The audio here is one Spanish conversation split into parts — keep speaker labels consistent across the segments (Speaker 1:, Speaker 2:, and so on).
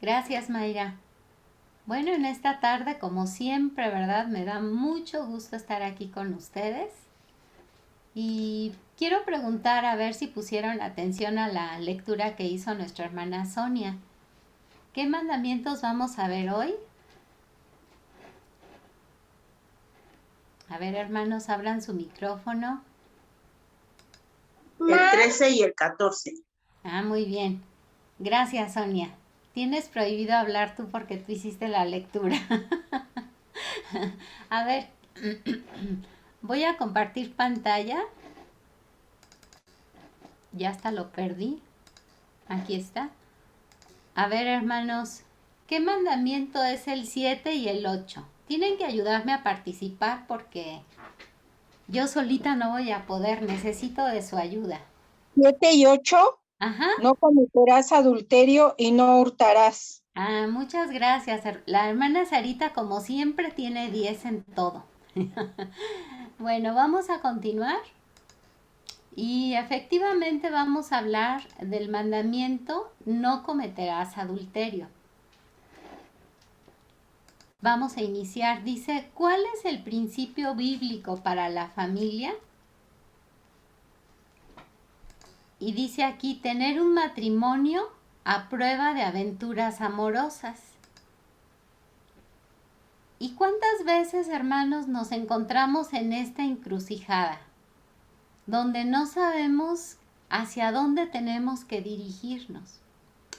Speaker 1: Gracias, Mayra. Bueno, en esta tarde, como siempre, ¿verdad? Me da mucho gusto estar aquí con ustedes. Y quiero preguntar a ver si pusieron atención a la lectura que hizo nuestra hermana Sonia. ¿Qué mandamientos vamos a ver hoy? A ver, hermanos, abran su micrófono.
Speaker 2: El 13 y el 14.
Speaker 1: Ah, muy bien. Gracias, Sonia. Tienes prohibido hablar tú porque tú hiciste la lectura. A ver, voy a compartir pantalla. Ya hasta lo perdí. Aquí está. A ver, hermanos, ¿qué mandamiento es el 7 y el 8? Tienen que ayudarme a participar porque yo solita no voy a poder, necesito de su ayuda.
Speaker 3: 7 y 8,
Speaker 1: Ajá.
Speaker 3: no cometerás adulterio y no hurtarás.
Speaker 1: Ah, muchas gracias. La hermana Sarita, como siempre, tiene 10 en todo. Bueno, vamos a continuar. Y efectivamente vamos a hablar del mandamiento no cometerás adulterio. Vamos a iniciar. Dice, ¿cuál es el principio bíblico para la familia? Y dice aquí, tener un matrimonio a prueba de aventuras amorosas. ¿Y cuántas veces, hermanos, nos encontramos en esta encrucijada? Donde no sabemos hacia dónde tenemos que dirigirnos.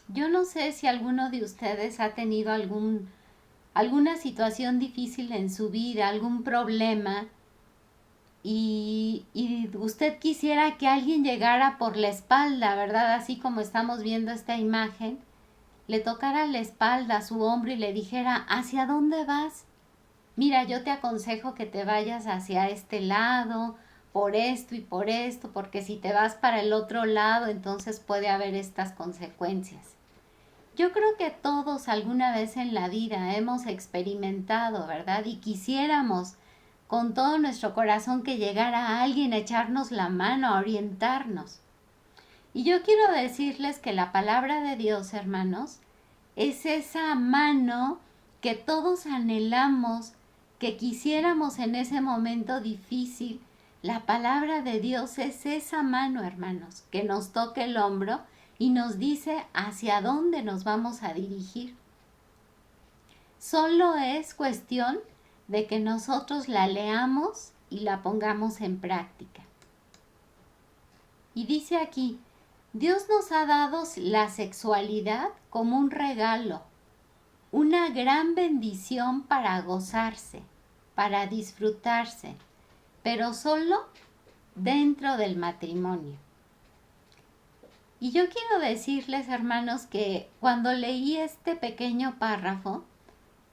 Speaker 1: Yo no sé si alguno de ustedes ha tenido alguna situación difícil en su vida, algún problema, y usted quisiera que alguien llegara por la espalda, ¿verdad? Así como estamos viendo esta imagen, le tocara la espalda, su hombro y le dijera, ¿hacia dónde vas? Mira, yo te aconsejo que te vayas hacia este lado, por esto y por esto, porque si te vas para el otro lado, entonces puede haber estas consecuencias. Yo creo que todos alguna vez en la vida hemos experimentado, ¿verdad? Y quisiéramos con todo nuestro corazón que llegara alguien a echarnos la mano, a orientarnos. Y yo quiero decirles que la palabra de Dios, hermanos, es esa mano que todos anhelamos, que quisiéramos en ese momento difícil. La palabra de Dios es esa mano, hermanos, que nos toca el hombro y nos dice hacia dónde nos vamos a dirigir. Solo es cuestión de que nosotros la leamos y la pongamos en práctica. Y dice aquí, Dios nos ha dado la sexualidad como un regalo, una gran bendición para gozarse, para disfrutarse, pero solo dentro del matrimonio. Y yo quiero decirles, hermanos, que cuando leí este pequeño párrafo,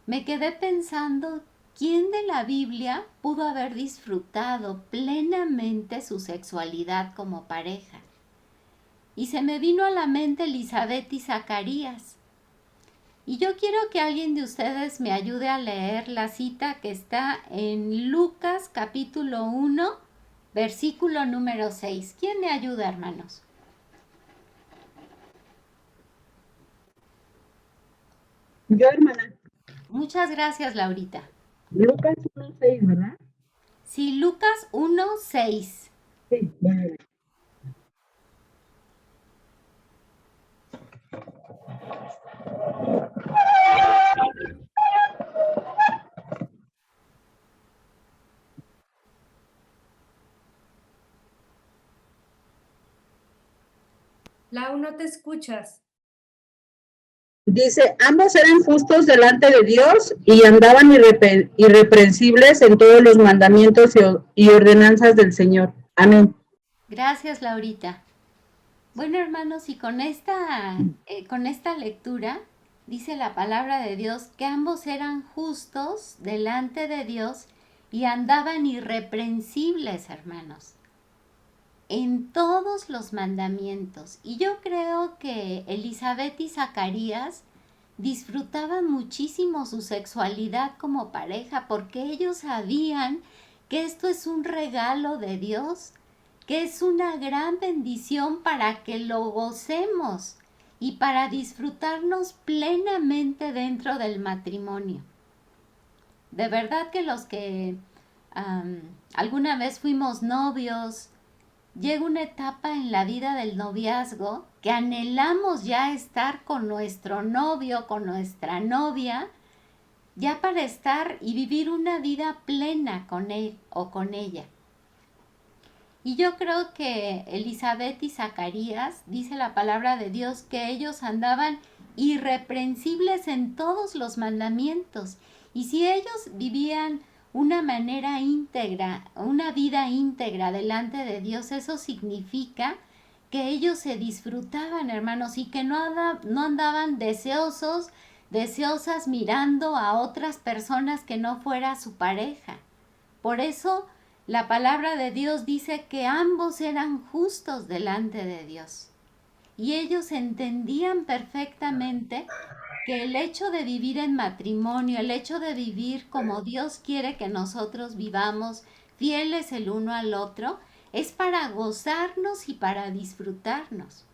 Speaker 1: me quedé pensando, ¿quién de la Biblia pudo haber disfrutado plenamente su sexualidad como pareja? Y se me vino a la mente Elizabeth y Zacarías. Y yo quiero que alguien de ustedes me ayude a leer la cita que está en Lucas capítulo 1, versículo número 6. ¿Quién me ayuda, hermanos?
Speaker 3: Yo, hermana.
Speaker 1: Muchas gracias, Laurita.
Speaker 3: Lucas 1:6, ¿verdad?
Speaker 1: Sí, Lucas 1, 6.
Speaker 3: Sí, bueno.
Speaker 4: Lau, no te escuchas.
Speaker 3: Dice, ambos eran justos delante de Dios y andaban irreprensibles en todos los mandamientos y ordenanzas del Señor. Amén.
Speaker 1: Gracias, Laurita. Bueno, hermanos, y con esta lectura dice la palabra de Dios que ambos eran justos delante de Dios y andaban irreprensibles, hermanos, en todos los mandamientos. Y yo creo que Elizabeth y Zacarías disfrutaban muchísimo su sexualidad como pareja porque ellos sabían que esto es un regalo de Dios, que es una gran bendición para que lo gocemos y para disfrutarnos plenamente dentro del matrimonio. De verdad que los que alguna vez fuimos novios, llega una etapa en la vida del noviazgo que anhelamos ya estar con nuestro novio, con nuestra novia, ya para estar y vivir una vida plena con él o con ella. Y yo creo que Elizabeth y Zacarías, dice la palabra de Dios, que ellos andaban irreprensibles en todos los mandamientos. Y si ellos vivían una manera íntegra, una vida íntegra delante de Dios, eso significa que ellos se disfrutaban, hermanos, y que no andaban deseosas mirando a otras personas que no fuera su pareja. Por eso la palabra de Dios dice que ambos eran justos delante de Dios. Y ellos entendían perfectamente que el hecho de vivir en matrimonio, el hecho de vivir como Dios quiere que nosotros vivamos, fieles el uno al otro, es para gozarnos y para disfrutarnos.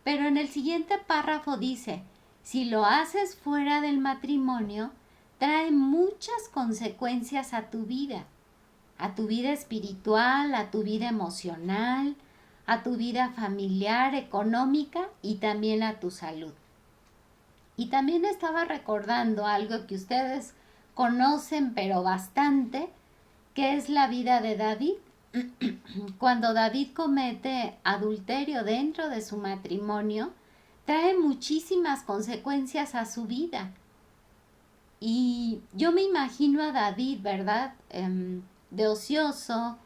Speaker 1: Pero en el siguiente párrafo dice, si lo haces fuera del matrimonio, trae muchas consecuencias a tu vida espiritual, a tu vida emocional, a tu vida familiar, económica y también a tu salud. Y también estaba recordando algo que ustedes conocen pero bastante, que es la vida de David. Cuando David comete adulterio dentro de su matrimonio, trae muchísimas consecuencias a su vida. Y yo me imagino a David, ¿verdad? De ocioso,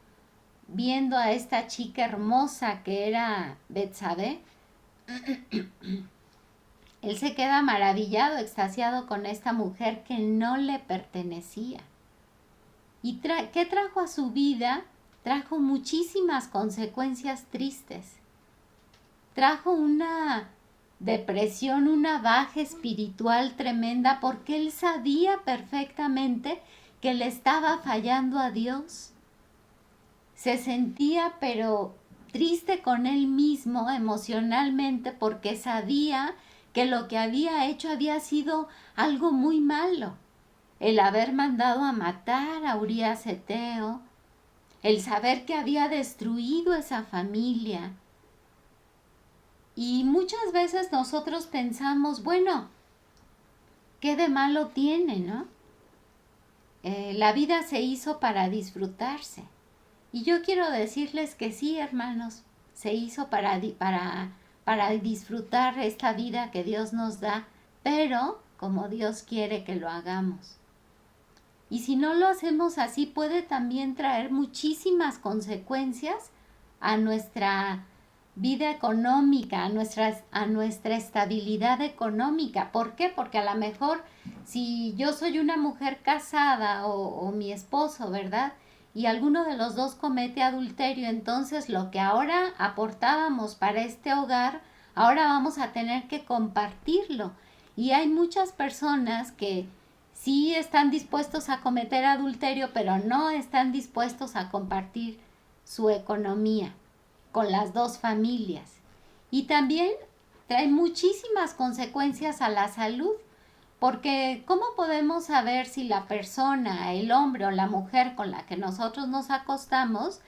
Speaker 1: viendo a esta chica hermosa que era Betsabé. Él se queda maravillado, extasiado con esta mujer que no le pertenecía. ¿Y qué trajo a su vida? Trajo muchísimas consecuencias tristes. Trajo una depresión, una baja espiritual tremenda, porque él sabía perfectamente que le estaba fallando a Dios. Se sentía pero triste con él mismo emocionalmente, porque sabía que lo que había hecho había sido algo muy malo. El haber mandado a matar a Urías Eteo, el saber que había destruido esa familia. Y muchas veces nosotros pensamos, bueno, ¿qué de malo tiene, no? La vida se hizo para disfrutarse. Y yo quiero decirles que sí, hermanos, se hizo para disfrutar esta vida que Dios nos da, pero como Dios quiere que lo hagamos. Y si no lo hacemos así, puede también traer muchísimas consecuencias a nuestra vida económica, a nuestra estabilidad económica. ¿Por qué? Porque a lo mejor si yo soy una mujer casada o mi esposo, ¿verdad? Y alguno de los dos comete adulterio, entonces lo que ahora aportábamos para este hogar, ahora vamos a tener que compartirlo. Y hay muchas personas que sí están dispuestos a cometer adulterio, pero no están dispuestos a compartir su economía con las dos familias. Y también trae muchísimas consecuencias a la salud, porque ¿cómo podemos saber si la persona, el hombre o la mujer con la que nosotros nos acostamos,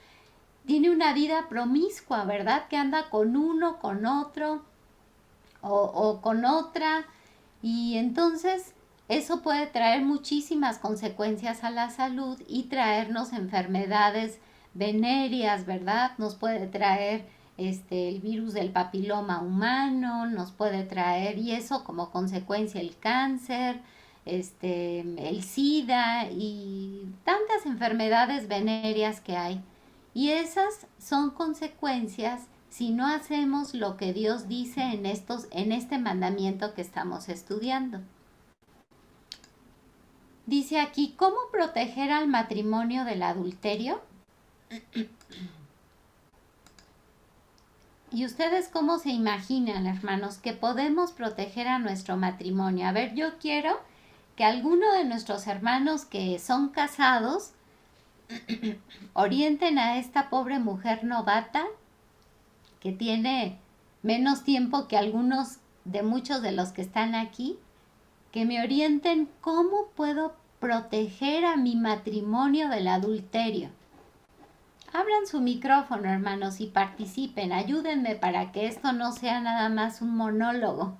Speaker 1: tiene una vida promiscua, ¿verdad? Que anda con uno, con otro o con otra. Y entonces eso puede traer muchísimas consecuencias a la salud y traernos enfermedades venéreas, ¿verdad? Nos puede traer el virus del papiloma humano, nos puede traer, y eso como consecuencia el cáncer, el SIDA y tantas enfermedades venéreas que hay. Y esas son consecuencias si no hacemos lo que Dios dice en este mandamiento que estamos estudiando. Dice aquí, ¿cómo proteger al matrimonio del adulterio? ¿Y ustedes cómo se imaginan, hermanos, que podemos proteger a nuestro matrimonio? A ver, yo quiero que alguno de nuestros hermanos que son casados orienten a esta pobre mujer novata que tiene menos tiempo que algunos de muchos de los que están aquí, que me orienten cómo puedo proteger a mi matrimonio del adulterio. Abran su micrófono, hermanos, y participen. Ayúdenme para que esto no sea nada más un monólogo.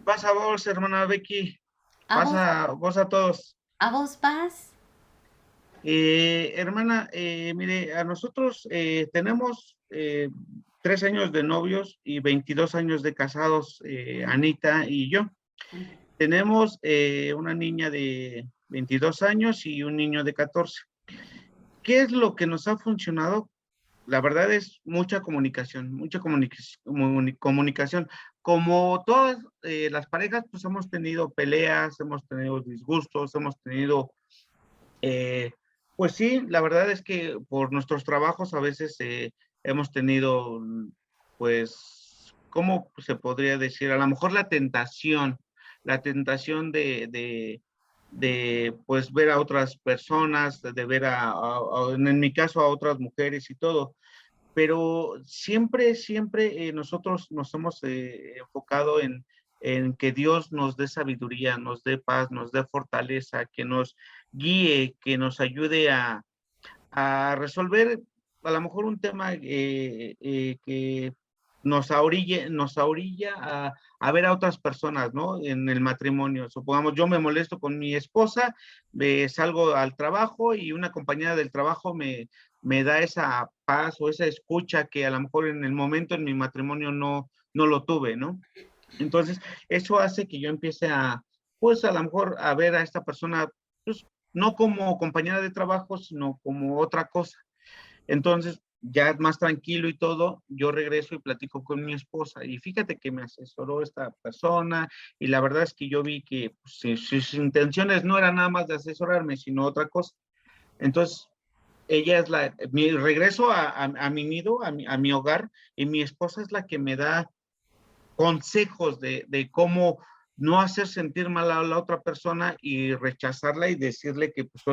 Speaker 5: Pasa vos, hermana Becky.
Speaker 1: A vos,
Speaker 5: Pasa vos a todos.
Speaker 1: a vos paz.
Speaker 5: Hermana, mire, a nosotros tenemos 3 años de novios y 22 años de casados, Anita y yo. Tenemos una niña de 22 años y un niño de 14. ¿Qué es lo que nos ha funcionado? La verdad es mucha comunicación, comunicación. Como todas las parejas, pues hemos tenido peleas, hemos tenido disgustos, hemos tenido, pues sí, la verdad es que por nuestros trabajos a veces hemos tenido, pues, ¿cómo se podría decir? A lo mejor la tentación de pues ver a otras personas, de ver en mi caso a otras mujeres y todo, pero siempre, siempre nosotros nos hemos enfocado en que Dios nos dé sabiduría, nos dé paz, nos dé fortaleza, que nos guíe, que nos ayude a resolver a lo mejor un tema que nos orilla a ver a otras personas, ¿no? En el matrimonio. Supongamos, yo me molesto con mi esposa, salgo al trabajo y una compañera del trabajo me da esa paz o esa escucha que a lo mejor en el momento en mi matrimonio no lo tuve, ¿no? Entonces, eso hace que yo empiece pues a lo mejor a ver a esta persona, pues, no como compañera de trabajo, sino como otra cosa. Entonces, ya más tranquilo y todo, yo regreso y platico con mi esposa. Y fíjate que me asesoró esta persona y la verdad es que yo vi que pues, sus intenciones no eran nada más de asesorarme, sino otra cosa. Entonces, ella es mi regreso a mi nido, a mi hogar, y mi esposa es la que me da consejos de cómo no hacer sentir mal a la otra persona y rechazarla y decirle que pues,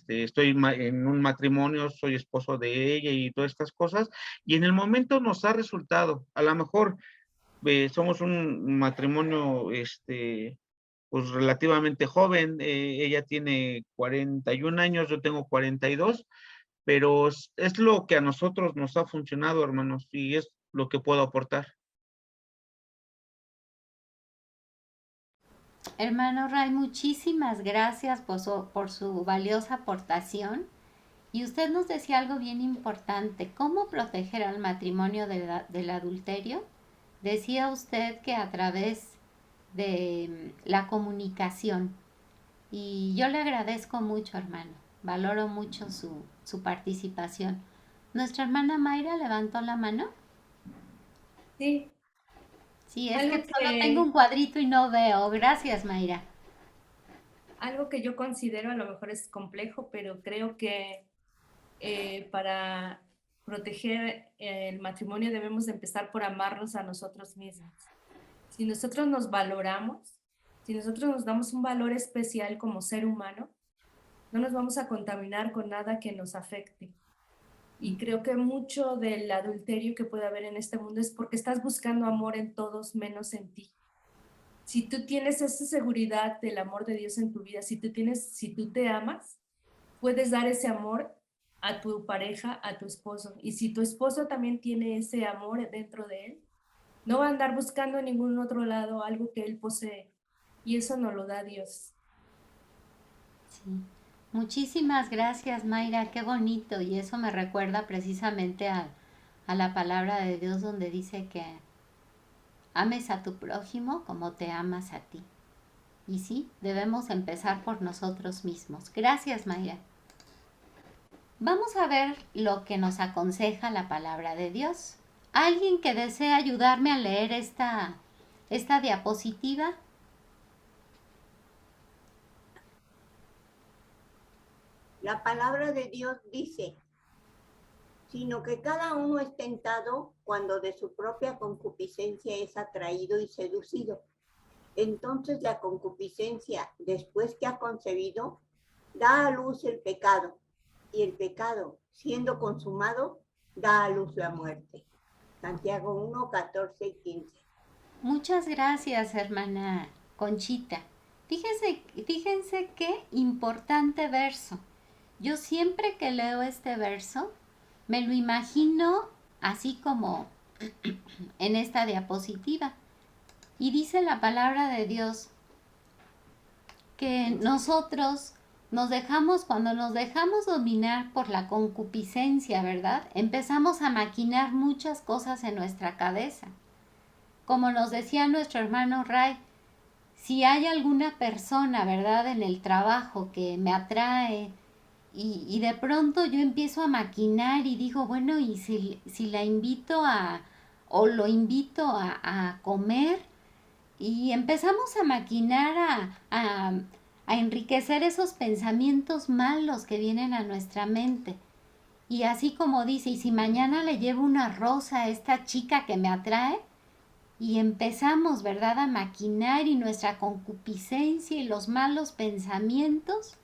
Speaker 5: estoy en un matrimonio, soy esposo de ella y todas estas cosas. Y en el momento nos ha resultado, a lo mejor somos un matrimonio, pues relativamente joven, ella tiene 41 años, yo tengo 42, pero es lo que a nosotros nos ha funcionado, hermanos, y es lo que puedo aportar.
Speaker 1: Hermano Ray, muchísimas gracias por su valiosa aportación. Y usted nos decía algo bien importante, ¿cómo proteger al matrimonio del adulterio? Decía usted que a través de la comunicación. Y yo le agradezco mucho, hermano. Valoro mucho su participación. ¿Nuestra hermana Mayra levantó la mano?
Speaker 4: Sí,
Speaker 1: Sí, es
Speaker 4: algo
Speaker 1: que solo tengo un
Speaker 4: que,
Speaker 1: cuadrito y no veo. Gracias, Mayra.
Speaker 4: algo que yo considero a lo mejor es complejo, pero creo que para proteger el matrimonio debemos de empezar por amarnos a nosotros mismos. Si nosotros nos valoramos, si nosotros nos damos un valor especial como ser humano, no nos vamos a contaminar con nada que nos afecte. Y creo que mucho del adulterio que puede haber en este mundo es porque estás buscando amor en todos menos en ti. Si tú tienes esa seguridad del amor de Dios en tu vida, si tú te amas, puedes dar ese amor a tu pareja, a tu esposo. Y si tu esposo también tiene ese amor dentro de él, no va a andar buscando en ningún otro lado algo que él posee. Y eso nos lo da Dios.
Speaker 1: Sí. Muchísimas gracias, Mayra. Qué bonito. Y eso me recuerda precisamente a la palabra de Dios donde dice que ames a tu prójimo como te amas a ti. Y sí, debemos empezar por nosotros mismos. Gracias, Mayra. Vamos a ver lo que nos aconseja la palabra de Dios. ¿Alguien que desea ayudarme a leer esta diapositiva?
Speaker 2: La palabra de Dios dice, sino que cada uno es tentado cuando de su propia concupiscencia es atraído y seducido. Entonces la concupiscencia, después que ha concebido, da a luz el pecado, y el pecado, siendo consumado, da a luz la muerte. Santiago 1, 14 y 15.
Speaker 1: Muchas gracias, hermana Conchita. Fíjense qué importante verso. Yo siempre que leo este verso, me lo imagino así como en esta diapositiva. Y dice la palabra de Dios que nosotros cuando nos dejamos dominar por la concupiscencia, ¿verdad? Empezamos a maquinar muchas cosas en nuestra cabeza. Como nos decía nuestro hermano Ray, si hay alguna persona, ¿verdad?, en el trabajo que me atrae y de pronto yo empiezo a maquinar y digo, bueno, y si la invito o lo invito a comer, y empezamos a maquinar, a enriquecer esos pensamientos malos que vienen a nuestra mente. Y así como dice, y si mañana le llevo una rosa a esta chica que me atrae, y empezamos, ¿verdad?, a maquinar y nuestra concupiscencia y los malos pensamientos,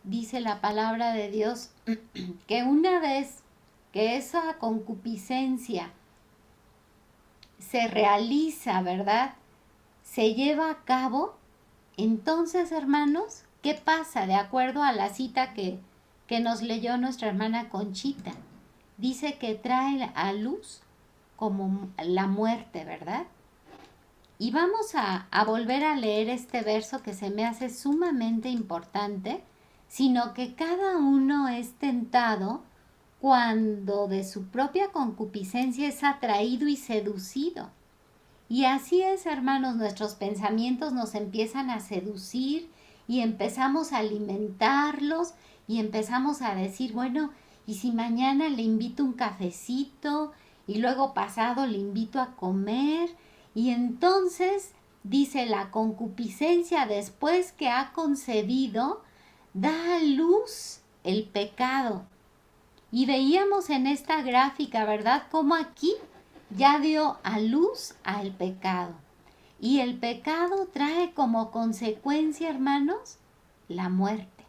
Speaker 1: dice la palabra de Dios, que una vez que esa concupiscencia se realiza, ¿verdad?, se lleva a cabo, entonces, hermanos, ¿qué pasa? De acuerdo a la cita que nos leyó nuestra hermana Conchita, dice que trae a luz como la muerte, ¿verdad? Y vamos a volver a leer este verso que se me hace sumamente importante, sino que cada uno es tentado cuando de su propia concupiscencia es atraído y seducido. Y así es, hermanos, nuestros pensamientos nos empiezan a seducir y empezamos a alimentarlos y empezamos a decir, bueno, ¿y si mañana le invito un cafecito y luego pasado le invito a comer? Y entonces, dice, la concupiscencia después que ha concebido, da a luz el pecado. Y veíamos en esta gráfica, ¿verdad?, cómo aquí ya dio a luz al pecado. Y el pecado trae como consecuencia, hermanos, la muerte.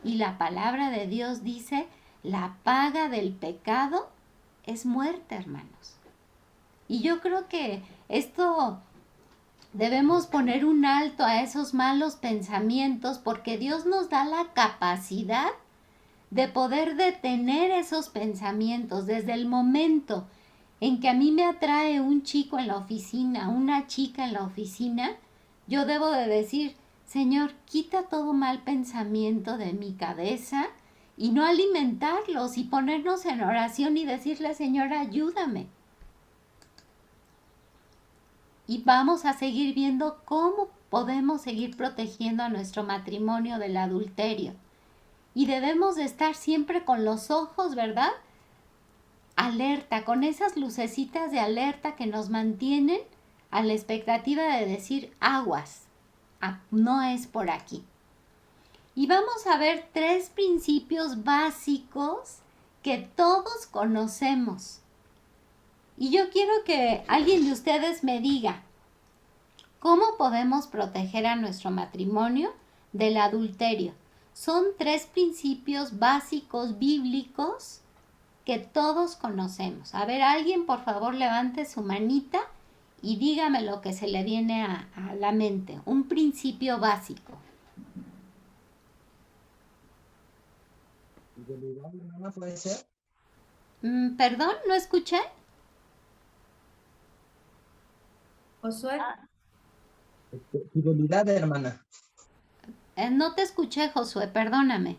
Speaker 1: Y la palabra de Dios dice, la paga del pecado es muerte, hermanos. Y yo creo que esto debemos poner un alto a esos malos pensamientos porque Dios nos da la capacidad de poder detener esos pensamientos desde el momento en que a mí me atrae un chico en la oficina, una chica en la oficina. Yo debo de decir, Señor, quita todo mal pensamiento de mi cabeza y no alimentarlos y ponernos en oración y decirle, Señor, ayúdame. Y vamos a seguir viendo cómo podemos seguir protegiendo a nuestro matrimonio del adulterio. Y debemos de estar siempre con los ojos, ¿verdad?, alerta, con esas lucecitas de alerta que nos mantienen a la expectativa de decir aguas, no es por aquí. Y vamos a ver 3 principios básicos que todos conocemos. Y yo quiero que alguien de ustedes me diga, ¿cómo podemos proteger a nuestro matrimonio del adulterio? Son 3 principios básicos bíblicos que todos conocemos. A ver, alguien por favor levante su manita y dígame lo que se le viene a la mente. Un principio básico.
Speaker 6: ¿Fidelidad, hermana, puede ser?
Speaker 1: Perdón, ¿no escuché?
Speaker 4: Josué,
Speaker 6: Fidelidad, hermana.
Speaker 1: No te escuché, Josué, perdóname.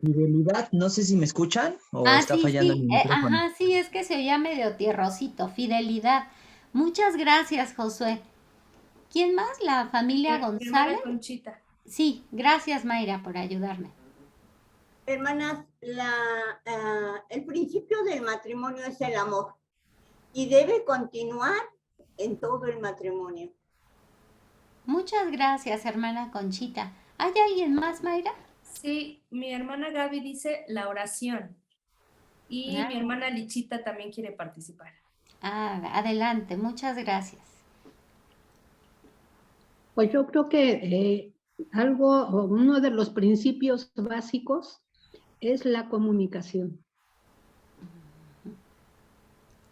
Speaker 6: Fidelidad, no sé si me escuchan o está
Speaker 1: Sí,
Speaker 6: fallando
Speaker 1: sí,
Speaker 6: mi micrófono.
Speaker 1: sí, es que se oía medio tierrosito, fidelidad. Muchas gracias, Josué. ¿Quién más? ¿La familia
Speaker 4: mi hermana
Speaker 1: González?
Speaker 4: Conchita.
Speaker 1: Sí, gracias, Mayra, por ayudarme.
Speaker 2: Hermanas, el principio del matrimonio es el amor y debe continuar en todo el matrimonio.
Speaker 1: Muchas gracias, hermana Conchita. ¿Hay alguien más, Mayra?
Speaker 4: Sí, mi hermana Gaby dice la oración. Y mi hermana Lichita también quiere participar.
Speaker 1: Adelante, muchas gracias.
Speaker 3: Pues yo creo que
Speaker 7: Uno de los principios básicos es la comunicación.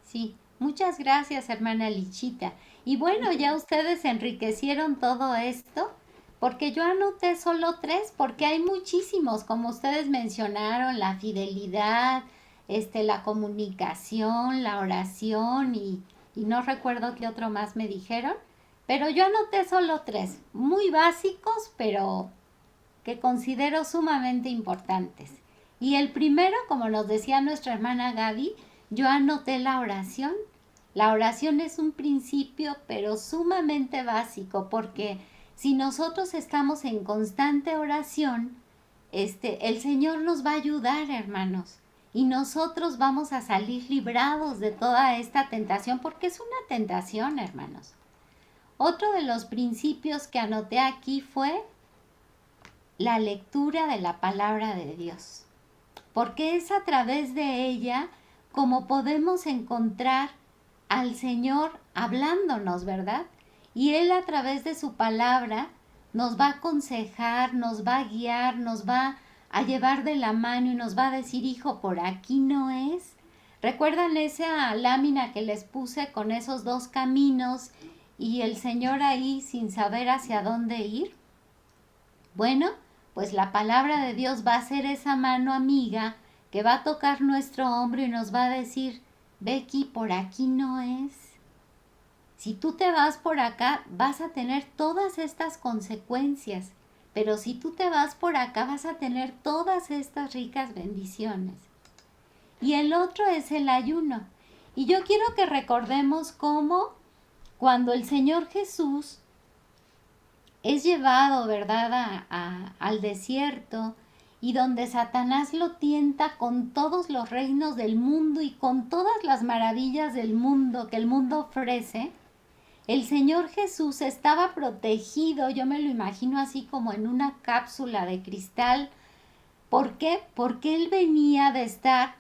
Speaker 1: Sí, muchas gracias, hermana Lichita. Y bueno, ya ustedes enriquecieron todo esto, porque yo anoté solo 3, porque hay muchísimos, como ustedes mencionaron, la fidelidad, la comunicación, la oración y no recuerdo qué otro más me dijeron, pero yo anoté solo 3, muy básicos, pero que considero sumamente importantes. Y el primero, como nos decía nuestra hermana Gaby, yo anoté la oración. La oración es un principio, pero sumamente básico, porque si nosotros estamos en constante oración, el Señor nos va a ayudar, hermanos, y nosotros vamos a salir librados de toda esta tentación, porque es una tentación, hermanos. Otro de los principios que anoté aquí fue la lectura de la palabra de Dios, porque es a través de ella como podemos encontrar al Señor hablándonos, ¿verdad? Y Él a través de su palabra nos va a aconsejar, nos va a guiar, nos va a llevar de la mano y nos va a decir, hijo, por aquí no es. ¿Recuerdan esa lámina que les puse con esos 2 caminos y el Señor ahí sin saber hacia dónde ir? Bueno, pues la palabra de Dios va a ser esa mano amiga que va a tocar nuestro hombro y nos va a decir, Becky, por aquí no es. Si tú te vas por acá, vas a tener todas estas consecuencias, pero si tú te vas por acá, vas a tener todas estas ricas bendiciones. Y el otro es el ayuno. Y yo quiero que recordemos cómo cuando el Señor Jesús es llevado, ¿verdad?, al desierto, y donde Satanás lo tienta con todos los reinos del mundo y con todas las maravillas del mundo que el mundo ofrece, el Señor Jesús estaba protegido, yo me lo imagino así como en una cápsula de cristal. ¿Por qué? Porque Él venía de estar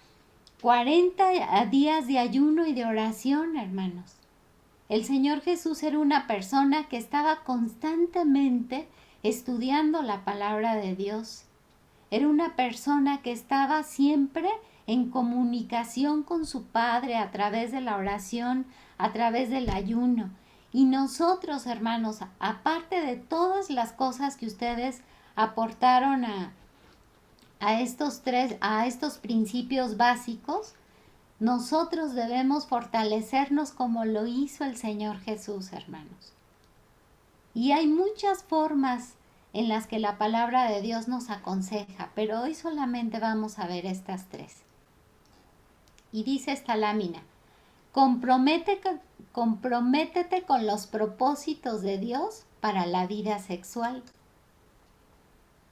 Speaker 1: 40 días de ayuno y de oración, hermanos. El Señor Jesús era una persona que estaba constantemente estudiando la palabra de Dios. Era una persona que estaba siempre en comunicación con su Padre a través de la oración, a través del ayuno. Y nosotros, hermanos, aparte de todas las cosas que ustedes aportaron a estos principios básicos, nosotros debemos fortalecernos como lo hizo el Señor Jesús, hermanos. Y hay muchas formas en las que la palabra de Dios nos aconseja, pero hoy solamente vamos a ver estas 3. Y dice esta lámina, comprométete con los propósitos de Dios para la vida sexual.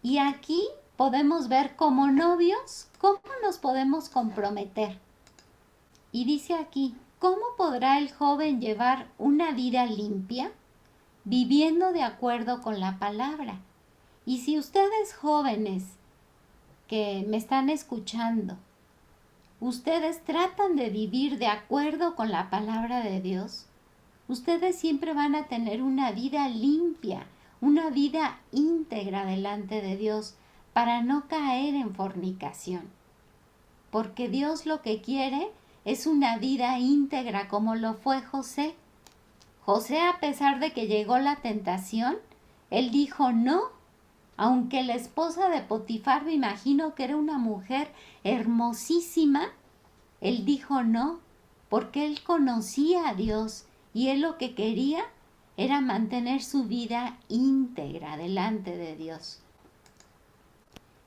Speaker 1: Y aquí podemos ver como novios cómo nos podemos comprometer. Y dice aquí, ¿cómo podrá el joven llevar una vida limpia? Viviendo de acuerdo con la palabra. Y si ustedes jóvenes que me están escuchando, ustedes tratan de vivir de acuerdo con la palabra de Dios, ustedes siempre van a tener una vida limpia, una vida íntegra delante de Dios para no caer en fornicación. Porque Dios lo que quiere es una vida íntegra como lo fue José. José, a pesar de que llegó la tentación, él dijo no, aunque la esposa de Potifar, me imagino que era una mujer hermosísima, él dijo no, porque él conocía a Dios y él lo que quería era mantener su vida íntegra delante de Dios.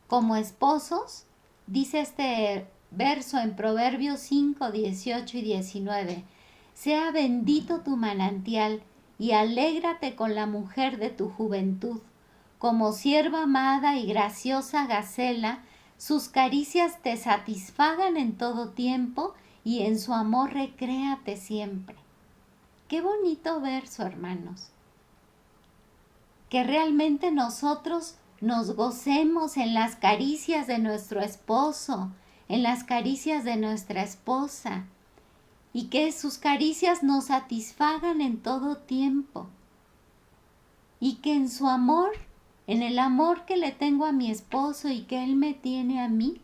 Speaker 1: Como esposos, dice este verso en Proverbios 5, 18 y 19, sea bendito tu manantial y alégrate con la mujer de tu juventud. Como sierva amada y graciosa Gacela, sus caricias te satisfagan en todo tiempo y en su amor recréate siempre. Qué bonito verso, hermanos. Que realmente nosotros nos gocemos en las caricias de nuestro esposo, en las caricias de nuestra esposa, y que sus caricias nos satisfagan en todo tiempo, y que en su amor en el amor que le tengo a mi esposo y que él me tiene a mí,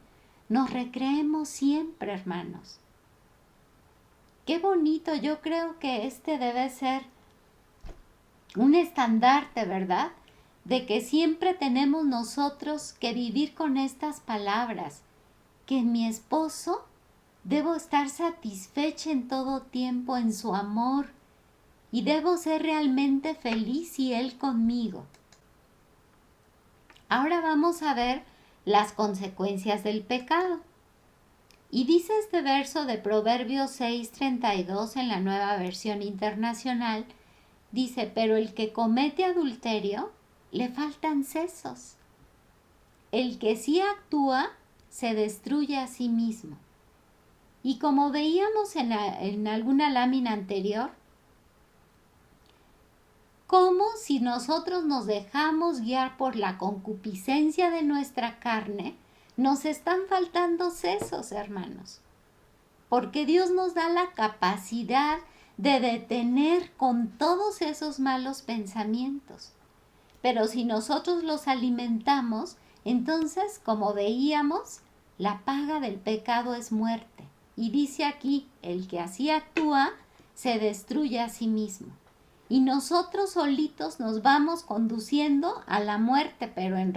Speaker 1: nos recreemos siempre, hermanos. Qué bonito, yo creo que este debe ser un estandarte, ¿verdad? De que siempre tenemos nosotros que vivir con estas palabras, que mi esposo debo estar satisfecha en todo tiempo en su amor y debo ser realmente feliz y él conmigo. Ahora vamos a ver las consecuencias del pecado. Y dice este verso de Proverbios 6:32 en la Nueva Versión Internacional, dice, pero el que comete adulterio, le faltan sesos. El que sí actúa, se destruye a sí mismo. Y como veíamos en alguna lámina anterior, como si nosotros nos dejamos guiar por la concupiscencia de nuestra carne, nos están faltando sesos, hermanos. Porque Dios nos da la capacidad de detener con todos esos malos pensamientos. Pero si nosotros los alimentamos, entonces, como veíamos, la paga del pecado es muerte. Y dice aquí, el que así actúa, se destruye a sí mismo. Y nosotros solitos nos vamos conduciendo a la muerte, pero en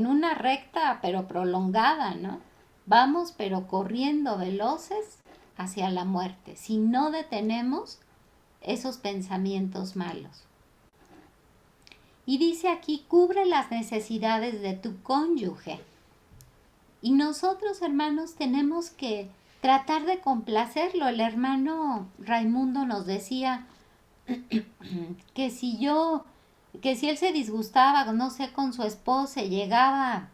Speaker 1: una recta, pero prolongada, ¿no? Vamos, pero corriendo veloces hacia la muerte, si no detenemos esos pensamientos malos. Y dice aquí, cubre las necesidades de tu cónyuge. Y nosotros, hermanos, tenemos que tratar de complacerlo. El hermano Raimundo nos decía que si él se disgustaba, no sé, con su esposa, llegaba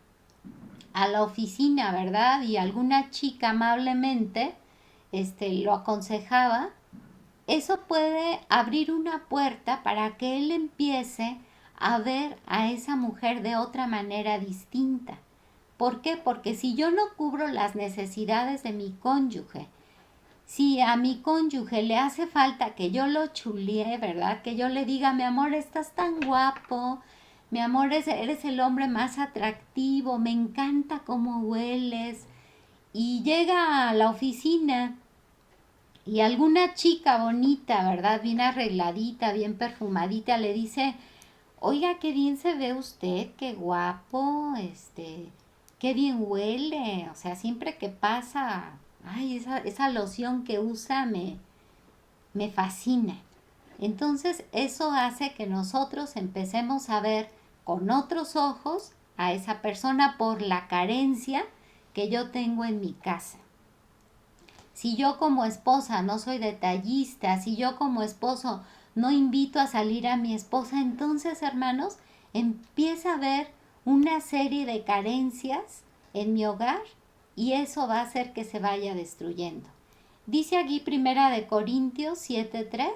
Speaker 1: a la oficina, ¿verdad? Y alguna chica amablemente lo aconsejaba, eso puede abrir una puerta para que él empiece a ver a esa mujer de otra manera distinta. ¿Por qué? Porque si yo no cubro las necesidades de mi cónyuge, si a mi cónyuge le hace falta que yo lo chulee, ¿verdad? Que yo le diga, mi amor, estás tan guapo, mi amor, eres el hombre más atractivo, me encanta cómo hueles. Y llega a la oficina y alguna chica bonita, ¿verdad? Bien arregladita, bien perfumadita, le dice, oiga, qué bien se ve usted, qué guapo, qué bien huele. O sea, siempre que pasa, ay, esa loción que usa me fascina. Entonces, eso hace que nosotros empecemos a ver con otros ojos a esa persona por la carencia que yo tengo en mi casa. Si yo como esposa no soy detallista, si yo como esposo no invito a salir a mi esposa, entonces, hermanos, empieza a haber una serie de carencias en mi hogar y eso va a hacer que se vaya destruyendo. Dice aquí 1 Corintios 7:3,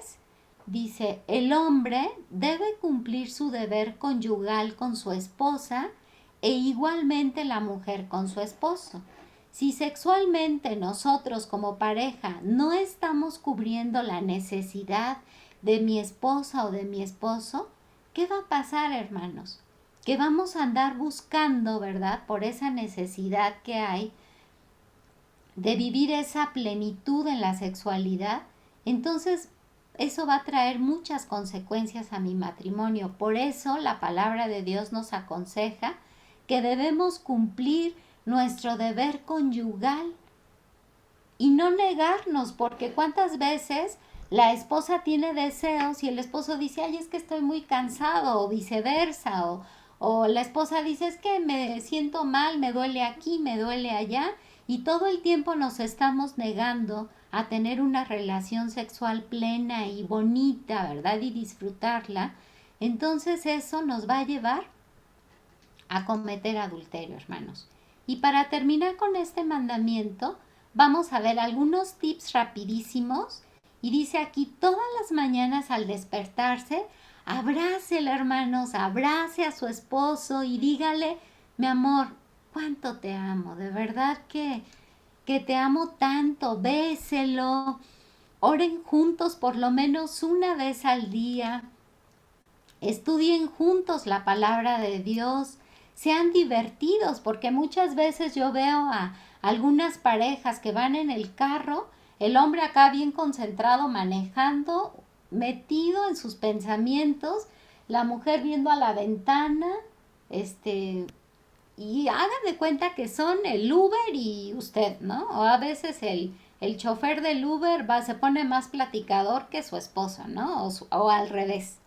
Speaker 1: dice, el hombre debe cumplir su deber conyugal con su esposa e igualmente la mujer con su esposo. Si sexualmente nosotros como pareja no estamos cubriendo la necesidad de mi esposa o de mi esposo, ¿qué va a pasar, hermanos? Que vamos a andar buscando, ¿verdad? Por esa necesidad que hay de vivir esa plenitud en la sexualidad. Entonces, eso va a traer muchas consecuencias a mi matrimonio. Por eso la palabra de Dios nos aconseja que debemos cumplir nuestro deber conyugal y no negarnos, porque cuántas veces la esposa tiene deseos y el esposo dice, ay, es que estoy muy cansado, o viceversa, o la esposa dice, es que me siento mal, me duele aquí, me duele allá, y todo el tiempo nos estamos negando a tener una relación sexual plena y bonita, ¿verdad? Y disfrutarla. Entonces eso nos va a llevar a cometer adulterio, hermanos. Y para terminar con este mandamiento, vamos a ver algunos tips rapidísimos. Y dice aquí, todas las mañanas al despertarse, abrácele, hermanos, abrace a su esposo y dígale, mi amor, cuánto te amo, de verdad que te amo tanto, béselo, oren juntos por lo menos una vez al día, Estudien juntos la palabra de Dios, sean divertidos, porque muchas veces yo veo a algunas parejas que van en el carro, el hombre acá bien concentrado manejando, metido en sus pensamientos, la mujer viendo a la ventana, y hagan de cuenta que son el Uber y usted, ¿no? O a veces el chofer del Uber se pone más platicador que su esposo, ¿no? O al revés.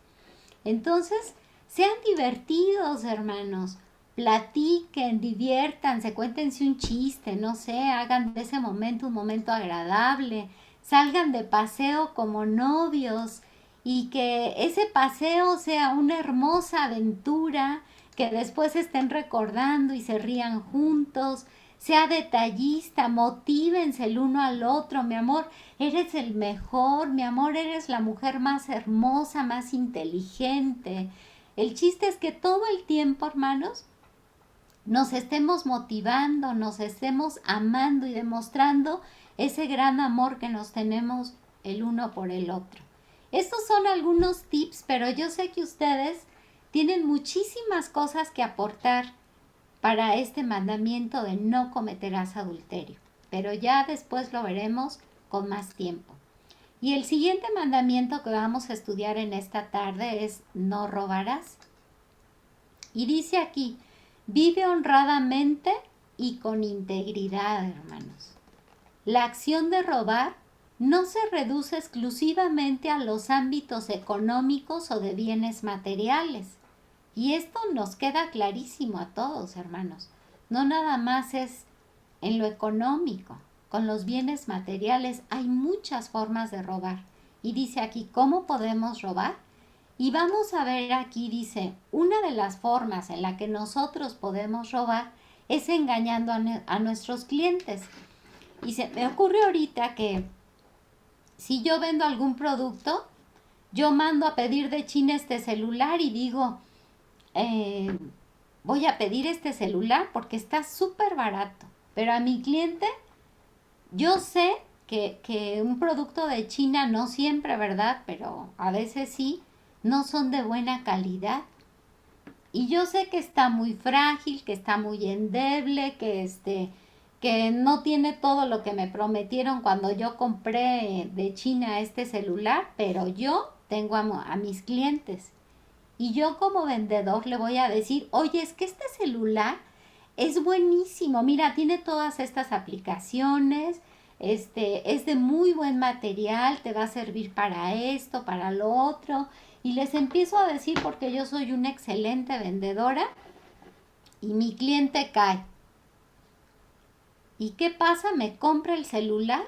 Speaker 1: Entonces, sean divertidos, hermanos. Platiquen, diviértanse, cuéntense un chiste, no sé, hagan de ese momento un momento agradable. Salgan de paseo como novios y que ese paseo sea una hermosa aventura, que después estén recordando y se rían juntos. Sea detallista, motívense el uno al otro. Mi amor, eres el mejor, mi amor, eres la mujer más hermosa, más inteligente. El chiste es que todo el tiempo, hermanos, nos estemos motivando, nos estemos amando y demostrando ese gran amor que nos tenemos el uno por el otro. Estos son algunos tips, pero yo sé que ustedes tienen muchísimas cosas que aportar para este mandamiento de no cometerás adulterio, pero ya después lo veremos con más tiempo. Y el siguiente mandamiento que vamos a estudiar en esta tarde es no robarás. Y dice aquí, vive honradamente y con integridad, hermanos. La acción de robar no se reduce exclusivamente a los ámbitos económicos o de bienes materiales. Y esto nos queda clarísimo a todos, hermanos. No nada más es en lo económico. Con los bienes materiales hay muchas formas de robar. Y dice aquí, ¿cómo podemos robar? Y vamos a ver aquí, dice, una de las formas en la que nosotros podemos robar es engañando a nuestros clientes. Y se me ocurre ahorita que si yo vendo algún producto, yo mando a pedir de China este celular y digo, voy a pedir este celular porque está súper barato. Pero a mi cliente, yo sé que un producto de China, no siempre, ¿verdad? Pero a veces sí, no son de buena calidad. Y yo sé que está muy frágil, que está muy endeble, que no tiene todo lo que me prometieron cuando yo compré de China este celular, pero yo tengo a mis clientes. Y yo como vendedor le voy a decir, oye, es que este celular es buenísimo. Mira, tiene todas estas aplicaciones, es de muy buen material, te va a servir para esto, para lo otro. Y les empiezo a decir porque yo soy una excelente vendedora y mi cliente cae. ¿Y qué pasa? Me compra el celular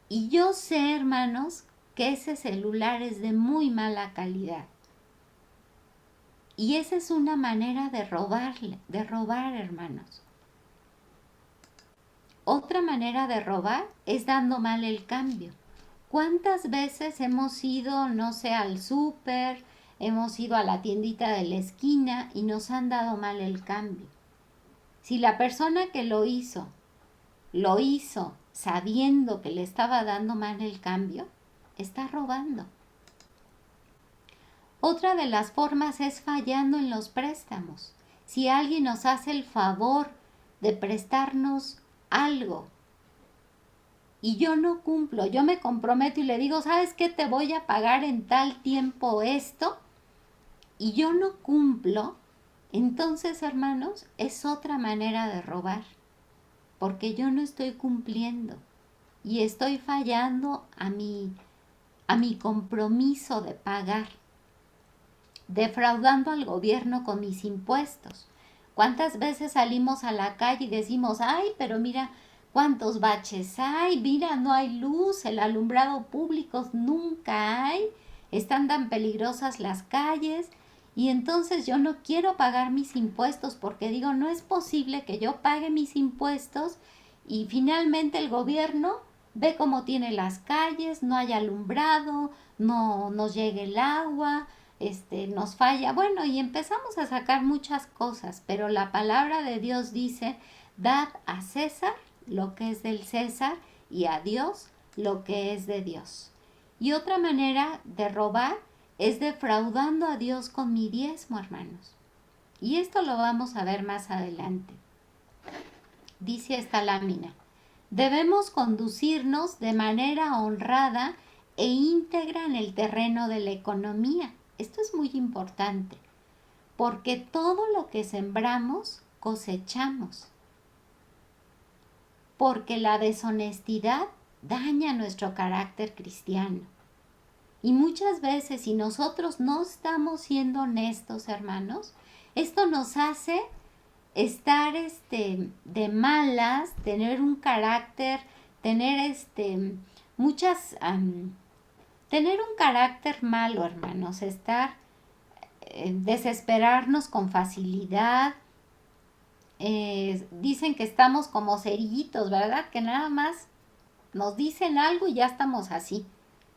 Speaker 1: y yo sé, hermanos, que ese celular es de muy mala calidad. Y esa es una manera de robar, hermanos. Otra manera de robar es dando mal el cambio. ¿Cuántas veces hemos ido, no sé, al súper, hemos ido a la tiendita de la esquina y nos han dado mal el cambio? Si la persona que lo hizo sabiendo que le estaba dando mal el cambio, está robando. Otra de las formas es fallando en los préstamos. Si alguien nos hace el favor de prestarnos algo y yo no cumplo, yo me comprometo y le digo, ¿sabes qué? Te voy a pagar en tal tiempo esto y yo no cumplo, entonces, hermanos, es otra manera de robar, porque yo no estoy cumpliendo y estoy fallando a mi compromiso de pagar, defraudando al gobierno con mis impuestos. ¿Cuántas veces salimos a la calle y decimos, ay, pero mira cuántos baches hay, mira, no hay luz, el alumbrado público nunca hay, están tan peligrosas las calles? Y entonces yo no quiero pagar mis impuestos porque digo, no es posible que yo pague mis impuestos y finalmente el gobierno ve cómo tiene las calles, no hay alumbrado, no nos llega el agua, nos falla. Bueno, y empezamos a sacar muchas cosas, pero la palabra de Dios dice, dad a César lo que es del César y a Dios lo que es de Dios. Y otra manera de robar es defraudando a Dios con mi diezmo, hermanos. Y esto lo vamos a ver más adelante. Dice esta lámina: debemos conducirnos de manera honrada e íntegra en el terreno de la economía. Esto es muy importante, porque todo lo que sembramos, cosechamos. Porque la deshonestidad daña nuestro carácter cristiano. Y muchas veces, si nosotros no estamos siendo honestos, hermanos, esto nos hace estar de malas, tener un carácter, tener tener un carácter malo, hermanos, desesperarnos con facilidad. Dicen que estamos como cerillitos, ¿verdad? Que nada más nos dicen algo y ya estamos así,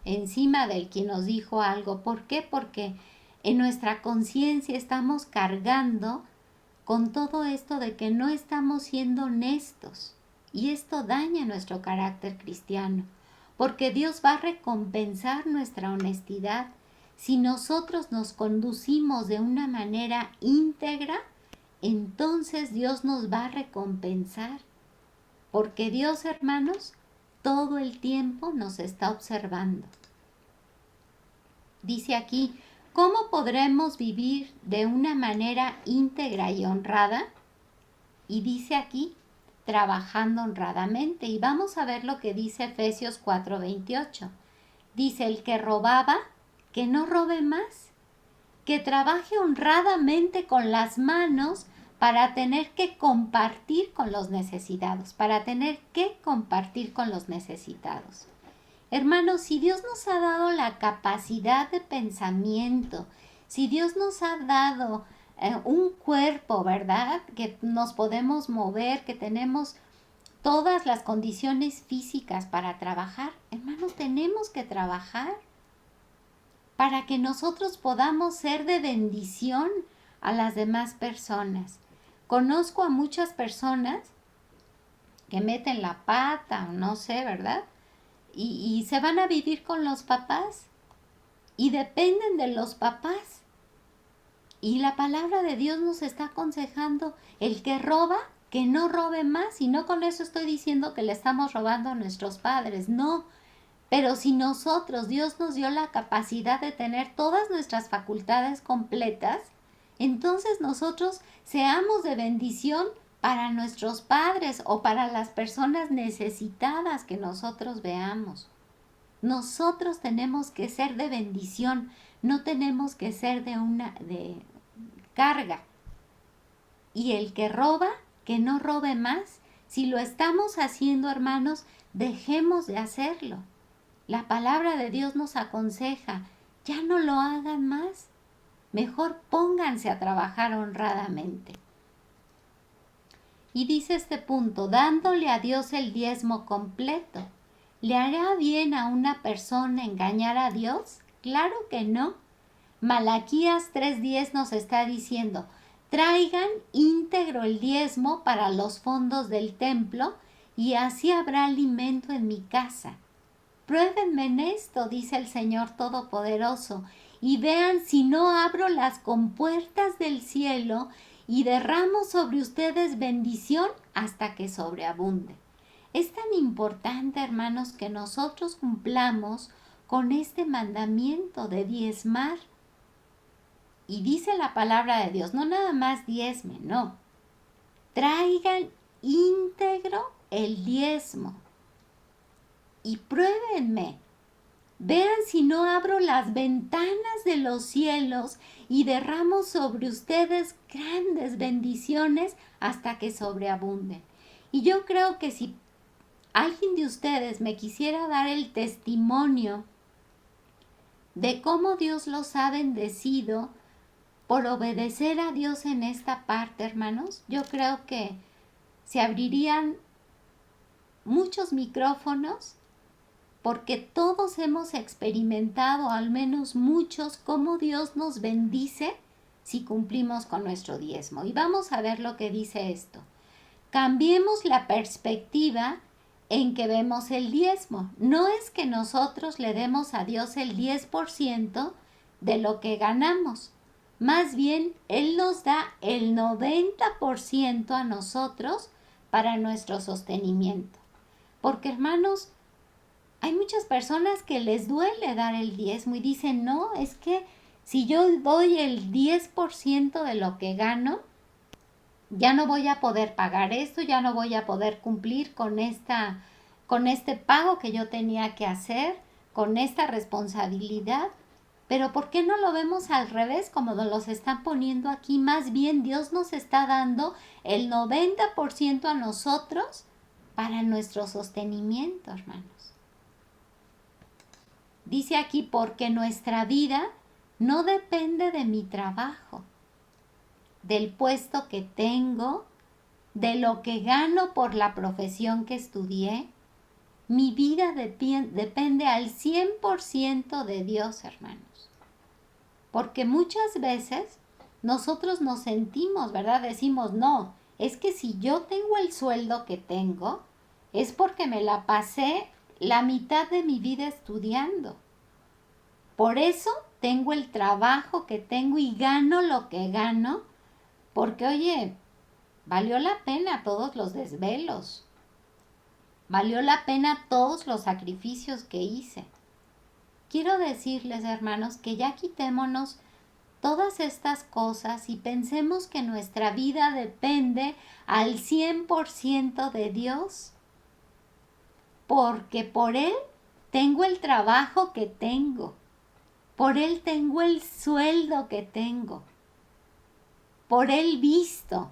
Speaker 1: encima del que nos dijo algo. ¿Por qué? Porque en nuestra conciencia estamos cargando con todo esto de que no estamos siendo honestos. Y esto daña nuestro carácter cristiano, porque Dios va a recompensar nuestra honestidad si nosotros nos conducimos de una manera íntegra. Entonces Dios nos va a recompensar, porque Dios, hermanos, todo el tiempo nos está observando. Dice aquí: ¿cómo podremos vivir de una manera íntegra y honrada? Y dice aquí: trabajando honradamente. Y vamos a ver lo que dice Efesios 4:28. Dice: el que robaba, que no robe más, que trabaje honradamente con las manos para tener que compartir con los necesitados, Hermanos, si Dios nos ha dado la capacidad de pensamiento, si Dios nos ha dado un cuerpo, ¿verdad?, que nos podemos mover, que tenemos todas las condiciones físicas para trabajar, hermanos, tenemos que trabajar para que nosotros podamos ser de bendición a las demás personas. Conozco a muchas personas que meten la pata, no sé, ¿verdad? Y se van a vivir con los papás y dependen de los papás. Y la palabra de Dios nos está aconsejando: el que roba, que no robe más. Y no con eso estoy diciendo que le estamos robando a nuestros padres, no. Pero si nosotros, Dios nos dio la capacidad de tener todas nuestras facultades completas, entonces nosotros seamos de bendición para nuestros padres o para las personas necesitadas que nosotros veamos. Nosotros tenemos que ser de bendición, no tenemos que ser de carga. Y el que roba, que no robe más. Si lo estamos haciendo, hermanos, dejemos de hacerlo. La palabra de Dios nos aconseja: ya no lo hagan más. Mejor pónganse a trabajar honradamente. Y dice este punto: dándole a Dios el diezmo completo. ¿Le hará bien a una persona engañar a Dios? Claro que no. Malaquías 3:10 nos está diciendo: traigan íntegro el diezmo para los fondos del templo, y así habrá alimento en mi casa. Pruébenme en esto, dice el Señor Todopoderoso, y vean si no abro las compuertas del cielo y derramo sobre ustedes bendición hasta que sobreabunde. Es tan importante, hermanos, que nosotros cumplamos con este mandamiento de diezmar. Y dice la palabra de Dios: no nada más diezmen, no. Traigan íntegro el diezmo. Y pruébenme. Vean si no abro las ventanas de los cielos y derramo sobre ustedes grandes bendiciones hasta que sobreabunden. Y yo creo que si alguien de ustedes me quisiera dar el testimonio de cómo Dios los ha bendecido por obedecer a Dios en esta parte, hermanos, yo creo que se abrirían muchos micrófonos, porque todos hemos experimentado, al menos muchos, cómo Dios nos bendice si cumplimos con nuestro diezmo. Y vamos a ver lo que dice esto. Cambiemos la perspectiva en que vemos el diezmo. No es que nosotros le demos a Dios el 10% de lo que ganamos. Más bien, Él nos da el 90% a nosotros para nuestro sostenimiento. Porque, hermanos, hay muchas personas que les duele dar el diezmo y dicen, no, es que si yo doy el 10% de lo que gano, ya no voy a poder pagar esto, ya no voy a poder cumplir con este pago que yo tenía que hacer, con esta responsabilidad. Pero ¿por qué no lo vemos al revés como nos los están poniendo aquí? Más bien Dios nos está dando el 90% a nosotros para nuestro sostenimiento, hermanos. Dice aquí, porque nuestra vida no depende de mi trabajo, del puesto que tengo, de lo que gano por la profesión que estudié. Mi vida depende al 100% de Dios, hermanos. Porque muchas veces nosotros nos sentimos, ¿verdad? Decimos, no, es que si yo tengo el sueldo que tengo, es porque me la pasé la mitad de mi vida estudiando. Por eso tengo el trabajo que tengo y gano lo que gano, porque, oye, valió la pena todos los desvelos, valió la pena todos los sacrificios que hice. Quiero decirles, hermanos, que ya quitémonos todas estas cosas y pensemos que nuestra vida depende al 100% de Dios, porque por Él tengo el trabajo que tengo, por Él tengo el sueldo que tengo, por Él visto,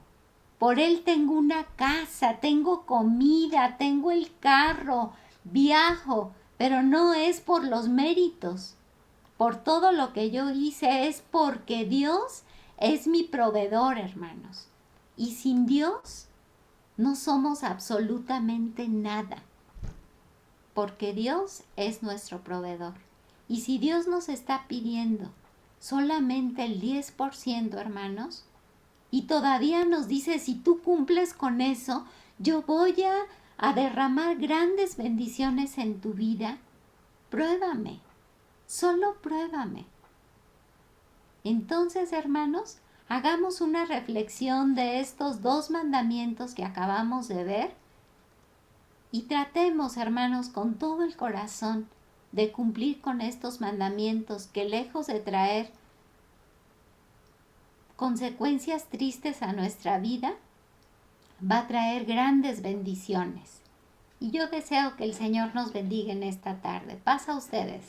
Speaker 1: por Él tengo una casa, tengo comida, tengo el carro, viajo, pero no es por los méritos, por todo lo que yo hice, es porque Dios es mi proveedor, hermanos. Y sin Dios no somos absolutamente nada, porque Dios es nuestro proveedor. Y si Dios nos está pidiendo solamente el 10%, hermanos, y todavía nos dice, si tú cumples con eso, yo voy a derramar grandes bendiciones en tu vida, pruébame, solo pruébame. Entonces, hermanos, hagamos una reflexión de estos 2 mandamientos que acabamos de ver y tratemos, hermanos, con todo el corazón de cumplir con estos mandamientos que, lejos de traer consecuencias tristes a nuestra vida, va a traer grandes bendiciones. Y yo deseo que el Señor nos bendiga en esta tarde. Paz a ustedes.